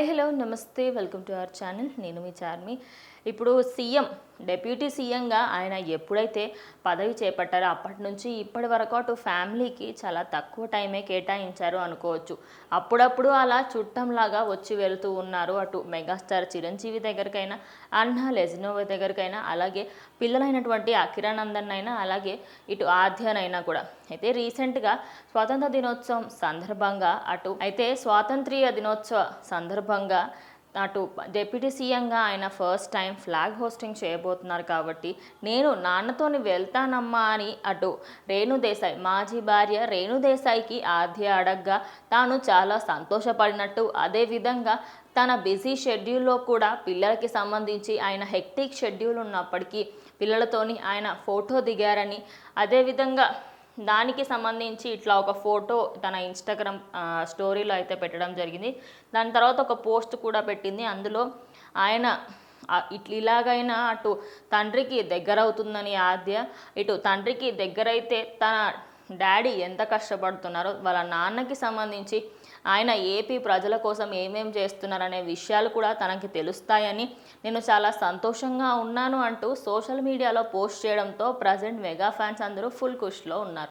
Hi hello నమస్తే welcome to our channel. నేను మీ చార్మి. ఇప్పుడు డిప్యూటీ సీఎంగా ఆయన ఎప్పుడైతే పదవి చేపట్టారో అప్పటి నుంచి ఇప్పటి వరకు అటు ఫ్యామిలీకి చాలా తక్కువ టైమే కేటాయించారు అనుకోవచ్చు. అప్పుడప్పుడు అలా చుట్టంలాగా వచ్చి వెళుతూ ఉన్నారు. అటు మెగాస్టార్ చిరంజీవి దగ్గరికైనా, అన్నా లెజినోవా దగ్గరికైనా, అలాగే పిల్లలైనటువంటి అకిరానందన్ అయినా, అలాగే ఇటు ఆద్యనైనా కూడా. అయితే రీసెంట్గా స్వాతంత్ర దినోత్సవం సందర్భంగా స్వాతంత్ర్య దినోత్సవ సందర్భంగా అటు డిప్యూటీ సీఎంగా ఆయన ఫస్ట్ టైం ఫ్లాగ్ హోస్టింగ్ చేయబోతున్నారు. కాబట్టి నేను నాన్నతోని వెళ్తానమ్మా అని అటు రేణుదేశాయ్, మాజీ భార్య రేణుదేశాయ్కి ఆద్య అడగ్గా తాను చాలా సంతోషపడినట్టు, అదేవిధంగా తన బిజీ షెడ్యూల్లో కూడా పిల్లలకి సంబంధించి ఆయన హెక్టిక్ షెడ్యూల్ ఉన్నప్పటికీ పిల్లలతోని ఆయన ఫోటో దిగారని, అదేవిధంగా దానికి సంబంధించి ఇట్లా ఒక ఫోటో తన ఇన్స్టాగ్రామ్ స్టోరీలో అయితే పెట్టడం జరిగింది. దాని తర్వాత ఒక పోస్ట్ కూడా పెట్టింది. అందులో ఆయన ఇలాగైనా అటు తండ్రికి దగ్గర అవుతుందని ఆద్య, ఇటు తండ్రికి దగ్గరైతే తన డాడీ ఎంత కష్టపడుతున్నారో, వాళ్ళ నాన్నకి సంబంధించి ఆయన ఏపీ ప్రజల కోసం ఏమేం చేస్తున్నారనే విషయాలు కూడా తనకి తెలుస్తాయని, నేను చాలా సంతోషంగా ఉన్నాను అంటూ సోషల్ మీడియాలో పోస్ట్ చేయడంతో ప్రజెంట్ మెగా ఫ్యాన్స్ అందరూ ఫుల్ ఖుషిలో ఉన్నారు.